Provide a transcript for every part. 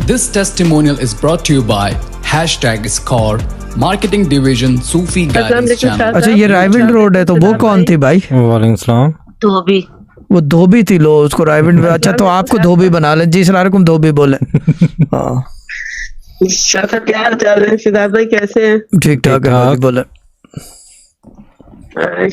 This testimonial is brought to you by #Score Marketing Division Sufi Guidance Channel. اچھا یہ Raiwind road ہے تو وہ کون تھی بھائی؟ وعلیکم السلام. دھوبی. وہ دھوبی تھی، لو اس کو رائیونڈ. اچھا تو آپ کو دھوبی بنا لیں جی. السلام علیکم دھوبی بولیں. ہاں شاہ صاحب کیا حال چال ہے؟ شہزاد بھائی کیسے ہیں؟ ٹھیک ٹھاک ہے بولیں.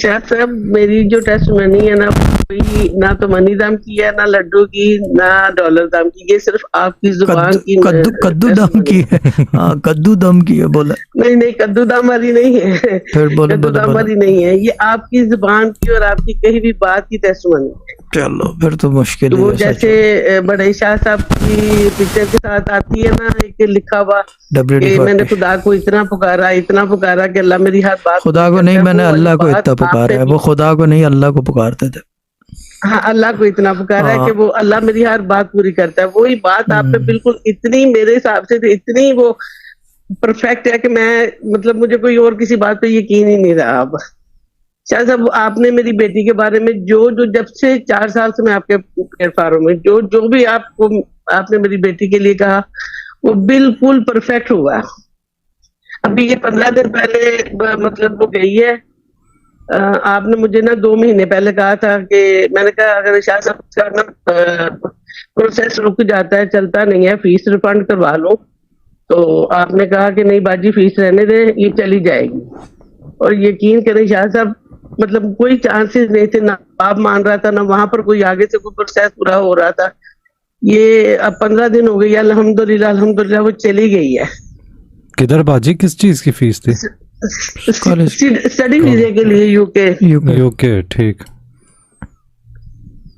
شاہ صاحب میری جو ٹیسٹ منی ہے نا، کوئی نہ تو منی دم کی ہے، نہ لڈو کی، نہ ڈالر دم کی. یہ صرف آپ کی زبان کی کدو دم کی ہے. ہاں کدو دم کی ہے بولے. نہیں کدو دم والی نہیں ہے، کدو دم والی نہیں ہے. یہ آپ کی زبان کی اور آپ کی کہیں بھی بات کی ٹیسٹ منی ہے. چلو پھر تو مشکل وہ ہے. جیسے بڑے شاہ صاحب کی پکچر کے ساتھ آتی ہے نا ایک لکھا ہوا کہ میں نے خدا کو اتنا پکارا کہ اللہ میری ہر بات. خدا کو نہیں، میں نے اللہ کو اتنا پکارا ہے. وہ خدا کو نہیں اللہ کو پکارتے تھے. ہاں اللہ کو اتنا پکارا ہے کہ وہ اللہ میری ہر بات پوری کرتا ہے. وہی بات آپ پہ بالکل اتنی میرے حساب سے اتنی وہ پرفیکٹ ہے کہ میں مطلب مجھے کوئی اور کسی بات پہ یقین ہی نہیں رہا. اب شاہ صاحب آپ نے میری بیٹی کے بارے میں جو جب سے 4 سال سے میں آپ کے پلیٹ فارم میں جو بھی آپ نے میری بیٹی کے لیے کہا وہ بالکل پرفیکٹ ہوا. ابھی یہ 15 دن پہلے مطلب وہ گئی ہے. آپ نے مجھے نا 2 مہینے پہلے کہا تھا کہ میں نے کہا اگر شاہ صاحب کا نا پروسیس رک جاتا ہے، چلتا نہیں ہے، فیس ریفنڈ کروا لو. تو آپ نے کہا کہ نہیں باجی فیس رہنے دیں، یہ چلی جائے گی. اور یقین کریں شاہ صاحب مطلب کوئی چانسز نہیں تھے، نہ آپ مان رہا تھا، نہ وہاں پر کوئی آگے سے کوئی پروسیس پورا ہو رہا تھا. یہ اب 15 دن ہو گئی، الحمدللہ وہ چلی گئی ہے. کدھر باجی کس چیز کی فیس تھی؟ اسٹڈی ویزے کے لیے یو کے. ٹھیک.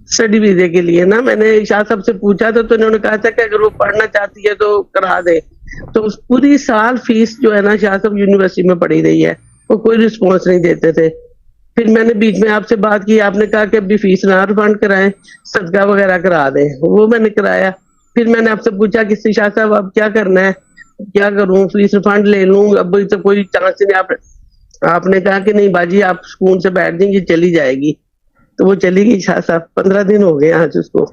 اسٹڈی ویزے کے لیے نا میں نے شاہ صاحب سے پوچھا تھا تو انہوں نے کہا تھا کہ اگر وہ پڑھنا چاہتی ہے تو کرا دے. تو اس پوری سال فیس جو ہے نا شاہ صاحب یونیورسٹی میں پڑھی رہی ہے، وہ کوئی رسپانس نہیں دیتے تھے. پھر میں نے بیچ میں آپ سے بات کی، آپ نے کہا کہ ابھی فیس نہ ریفنڈ کرائیں، صدقہ وغیرہ کرا دیں. وہ میں نے کرایا. پھر میں نے آپ سے پوچھا کہ شاہ صاحب اب کیا کرنا ہے، کیا کروں، فیس ریفنڈ لے لوں؟ اب تو کوئی چانس نہیں. آپ نے کہا کہ نہیں باجی آپ سکون سے بیٹھ جائیں، یہ چلی جائے گی. تو وہ چلی گئی شاہ صاحب. 15 دن ہو گئے آج اس کو.